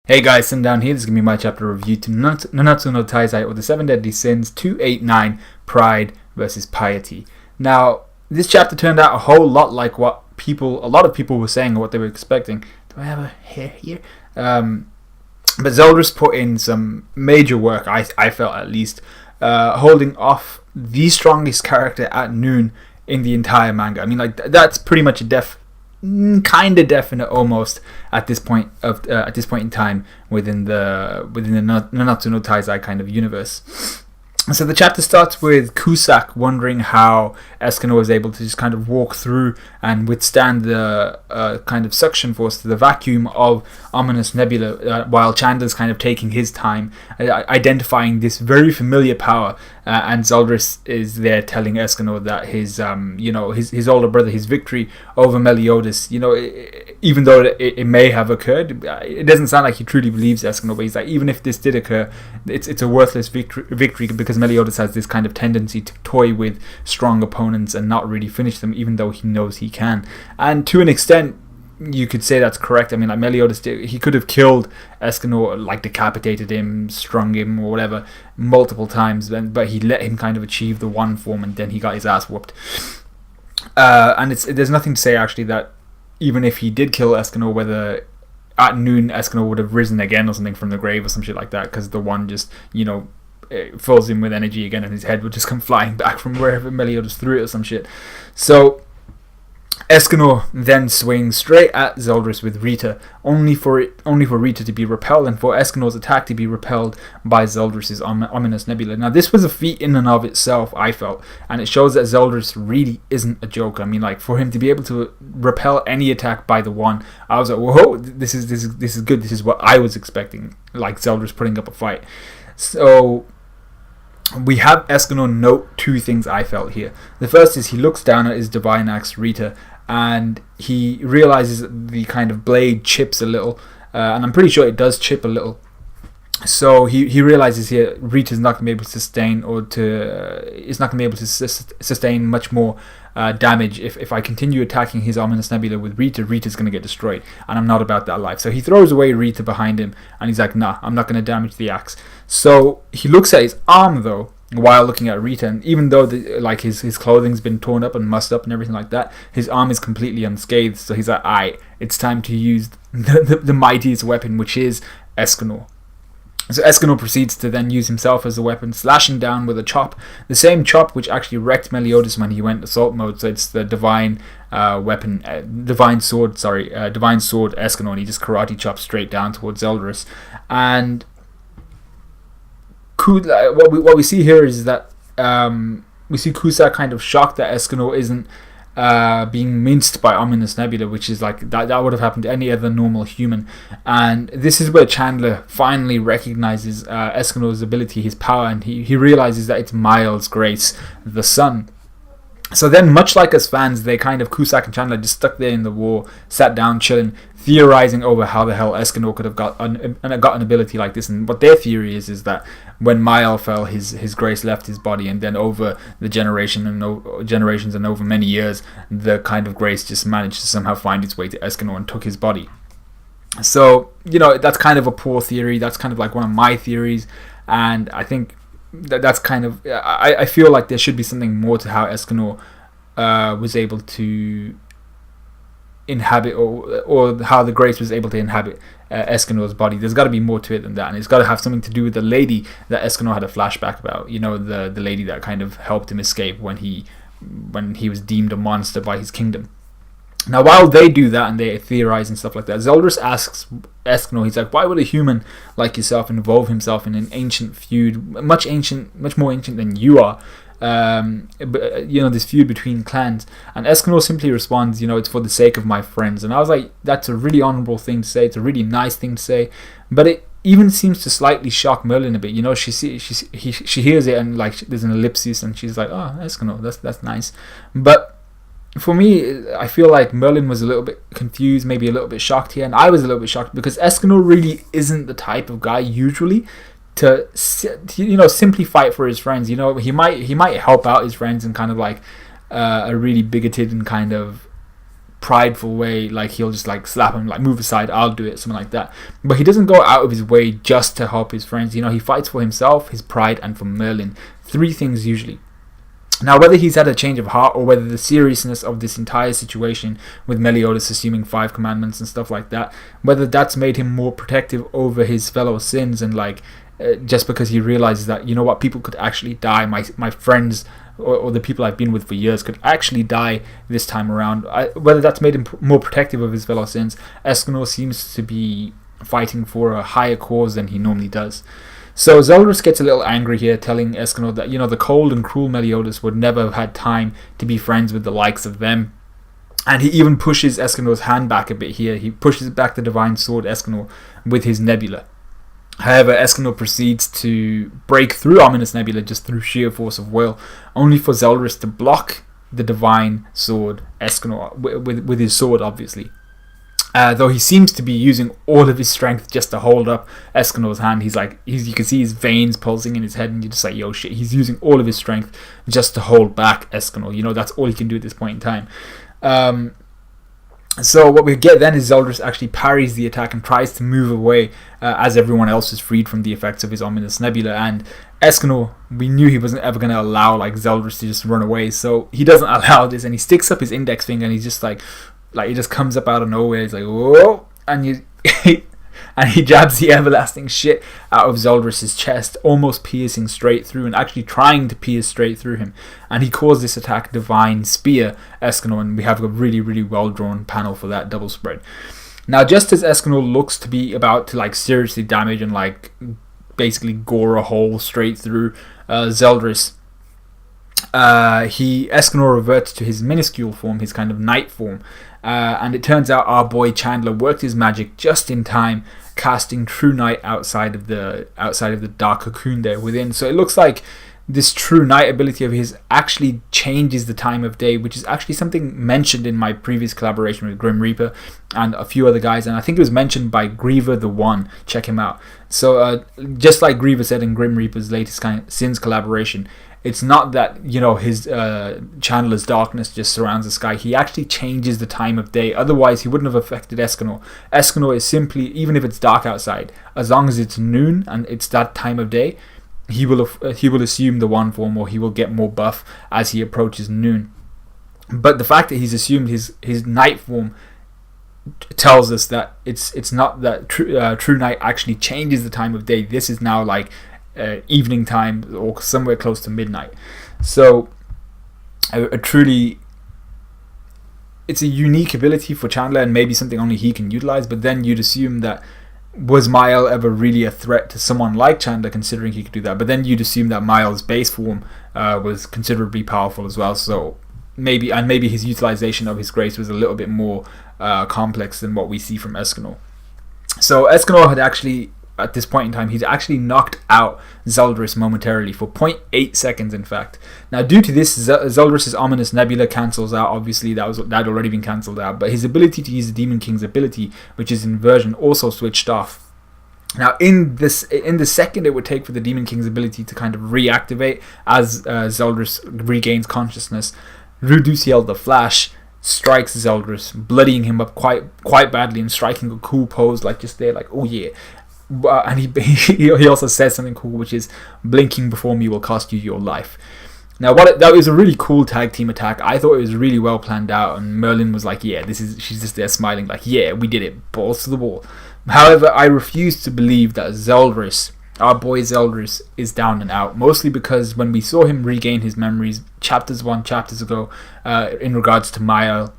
Hey guys, Sim down here. This is going to be my chapter review to Nanatsu no Taizai, or the 7 Deadly Sins 289, Pride versus Piety. Now, this chapter turned out a whole lot like what a lot of people were saying or what they were expecting. Do I have a hair here? But Zelda's put in some major work, I felt at least, holding off the strongest character at noon in the entire manga. I mean, like, that's pretty much a kind of definite almost at this point in time within the Nanatsu no Taizai kind of universe. So the chapter starts with Cusack wondering how Escanor was able to just kind of walk through and withstand the kind of suction force to the vacuum of Ominous Nebula, while Chandler's kind of taking his time identifying this very familiar power, and Zeldris is there telling Escanor that his older brother, his victory over Meliodas, even though it may have occurred, it doesn't sound like he truly believes Escanor, but he's like, even if this did occur, it's a worthless victory because Meliodas has this kind of tendency to toy with strong opponents and not really finish them, even though he knows he can. And to an extent, you could say that's correct. I mean, like, Meliodas he could have killed Escanor, like decapitated him, strung him, or whatever, multiple times, but he let him kind of achieve the one form, and then he got his ass whooped. And there's nothing to say actually that even if he did kill Escanor, whether at noon Escanor would have risen again or something from the grave or some shit like that, because the one just it fills him with energy again, and his head would just come flying back from wherever Meliodas threw it or some shit. So Escanor then swings straight at Zeldris with Rita, only for Rita to be repelled, and for Escanor's attack to be repelled by Zeldris' Ominous Nebula. Now, this was a feat in and of itself, I felt, and it shows that Zeldris really isn't a joke. I mean, like, for him to be able to repel any attack by the one, I was like, whoa, this is good. This is what I was expecting, like Zeldris putting up a fight. So we have Escanor note two things I felt here. The first is he looks down at his divine axe Rita, and he realizes that the kind of blade chips a little, and I'm pretty sure it does chip a little. So he realizes here Rita's not going to be able to sustain, sustain much more damage if I continue attacking his Ominous Nebula with Rita. Rita's going to get destroyed, and I'm not about that life. So he throws away Rita behind him, and he's like, nah, I'm not going to damage the axe. So he looks at his arm though, while looking at Rita, and even though his clothing's been torn up and mussed up and everything like that, his arm is completely unscathed. So he's like, alright, it's time to use the mightiest weapon, which is Escanor. So Escanor proceeds to then use himself as a weapon, slashing down with a chop, the same chop which actually wrecked Meliodas when he went assault mode. So it's the divine sword Escanor, and he just karate chops straight down towards Zeldris. And what we see here is that we see Cusack kind of shocked that Escanor isn't being minced by Ominous Nebula, which is like that would have happened to any other normal human. And this is where Chandler finally recognizes Escanor's ability, his power, and he realizes that it's Miles Grace, the sun. So then, much like us fans, they kind of, Cusack and Chandler just stuck there in the war, sat down chilling, theorizing over how the hell Escanor could have got an ability like this. And what their theory is that when Mile fell, his grace left his body, and then over the generations and over many years, the kind of grace just managed to somehow find its way to Escanor and took his body. So, that's kind of a poor theory. That's kind of like one of my theories, and I think that's kind of, I feel like there should be something more to how Escanor was able to inhabit, or how the grace was able to inhabit Escanor's body. There's got to be more to it than that, and it's got to have something to do with the lady that Escanor had a flashback about. The lady that kind of helped him escape when he was deemed a monster by his kingdom. Now, while they do that and they theorize and stuff like that, Zeldris asks Escanor, he's like, why would a human like yourself involve himself in an ancient feud, much more ancient than you are? This feud between clans. And Escanor simply responds, it's for the sake of my friends. And I was like, that's a really honorable thing to say. It's a really nice thing to say, but it even seems to slightly shock Merlin a bit. She hears it, and like there's an ellipsis, and she's like, oh, Escanor, that's nice. But for me, I feel like Merlin was a little bit confused, maybe a little bit shocked here, and I was a little bit shocked because Escanor really isn't the type of guy usually to simply fight for his friends. He might help out his friends in kind of like a really bigoted and kind of prideful way, like he'll just like slap him, like move aside, I'll do it, something like that. But he doesn't go out of his way just to help his friends. You know, he fights for himself, his pride, and for Merlin. 3 things usually. Now, whether he's had a change of heart or whether the seriousness of this entire situation with Meliodas assuming 5 commandments and stuff like that, whether that's made him more protective over his fellow sins, and like just because he realizes that, you know what, people could actually die, my friends or the people I've been with for years could actually die this time around. Whether that's made him more protective of his fellow sins, Escanor seems to be fighting for a higher cause than he normally does. So Zeldris gets a little angry here, telling Escanor that, you know, the cold and cruel Meliodas would never have had time to be friends with the likes of them. And he even pushes Escanor's hand back a bit here. He pushes back the divine sword Escanor with his nebula. However, Escanor proceeds to break through Ominous Nebula just through sheer force of will, only for Zeldris to block the divine sword Escanor with his sword, obviously. Though he seems to be using all of his strength just to hold up Escanor's hand. You can see his veins pulsing in his head, and you're just like, yo, shit, he's using all of his strength just to hold back Escanor. You know, that's all he can do at this point in time. So what we get then is Zeldris actually parries the attack and tries to move away as everyone else is freed from the effects of his Ominous Nebula. And Escanor, we knew he wasn't ever going to allow like Zeldris to just run away, so he doesn't allow this, and he sticks up his index finger, and he's just like it just comes up out of nowhere. He's like, whoa, and and he jabs the everlasting shit out of Zeldris' chest, almost piercing straight through, and actually trying to pierce straight through him. And he calls this attack Divine Spear Escanor, and we have a really, really well drawn panel for that double spread. Now, just as Escanor looks to be about to like seriously damage and like basically gore a hole straight through Zeldris, Escanor reverts to his minuscule form, his kind of knight form, and it turns out our boy Chandler worked his magic just in time, casting True Night outside of the dark cocoon there within. So it looks like this True Night ability of his actually changes the time of day, which is actually something mentioned in my previous collaboration with Grim Reaper and a few other guys, and I think it was mentioned by Griever the One. Check him out. So just like Griever said in Grim Reaper's latest Sins collaboration, it's not that, you know, his Chandler's darkness just surrounds the sky. He actually changes the time of day. Otherwise, he wouldn't have affected Escanor. Escanor is simply, even if it's dark outside, as long as it's noon and it's that time of day, he will assume the one form, or he will get more buff as he approaches noon. But the fact that he's assumed his night form tells us that it's not that True Night actually changes the time of day. This is now like evening time or somewhere close to midnight. So it's a unique ability for Chandler, and maybe something only he can utilize. But then you'd assume that, was Mael ever really a threat to someone like Chandler, considering he could do that? But then you'd assume that Mael's base form was considerably powerful as well. So maybe his utilization of his grace was a little bit more complex than what we see from Escanor. So Escanor had actually, at this point in time, he's actually knocked out Zeldris momentarily for 0.8 seconds, in fact. Now, due to this, Zeldris' Ominous Nebula cancels out. Obviously, that had already been cancelled out. But his ability to use the Demon King's ability, which is inversion, also switched off. Now, in the second it would take for the Demon King's ability to kind of reactivate as Zeldris regains consciousness, Ruduciel the Flash strikes Zeldris, bloodying him up quite badly and striking a cool pose, like just there, like, oh yeah. And he also says something cool, which is, blinking before me will cost you your life. Now, that was a really cool tag team attack. I thought it was really well planned out, and Merlin was like, yeah, she's just there smiling, like, yeah, we did it, balls to the wall. However, I refuse to believe that Zeldris, our boy Zeldris, is down and out, mostly because when we saw him regain his memories chapters ago, in regards to Mael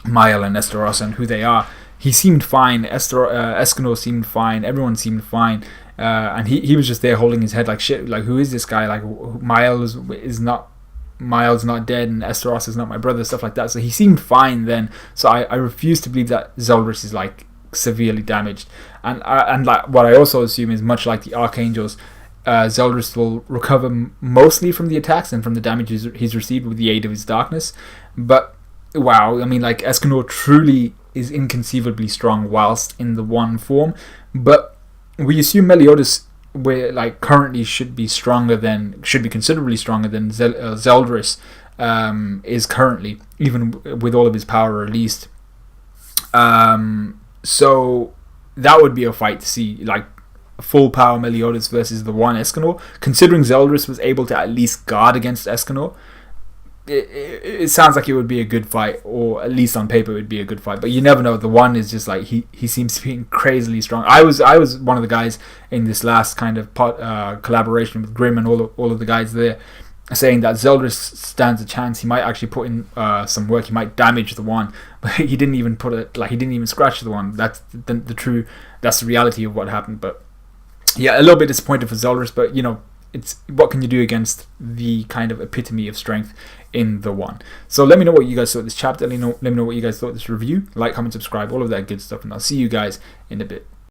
and Esteros and who they are, he seemed fine. Escanor seemed fine. Everyone seemed fine, and he was just there holding his head like shit. Like, who is this guy? Like, Miles is not dead, and Esteros is not my brother. Stuff like that. So he seemed fine then. So I refuse to believe that Zeldris is like severely damaged. And like what I also assume is, much like the Archangels, Zeldris will recover mostly from the attacks and from the damage he's received with the aid of his darkness. But wow, I mean, like, Escanor truly is inconceivably strong whilst in the one form, but we assume Meliodas currently should be considerably stronger than Zeldris is currently, even with all of his power released. So that would be a fight to see, like full power Meliodas versus the one Escanor. Considering Zeldris was able to at least guard against Escanor, it sounds like it would be a good fight, or at least on paper it would be a good fight. But you never know. The one is just like he seems to be crazily strong. I was one of the guys in this last kind of collaboration with Grim and all of the guys there, saying that Zeldris stands a chance. He might actually put in some work. He might damage the one, but he didn't even he didn't even scratch the one. That's that's the reality of what happened. But yeah, a little bit disappointed for Zeldris, but it's what can you do against the kind of epitome of strength in the one. So let me know what you guys thought of this chapter. Let me know what you guys thought of this review. Like, comment, subscribe, all of that good stuff, and I'll see you guys in a bit.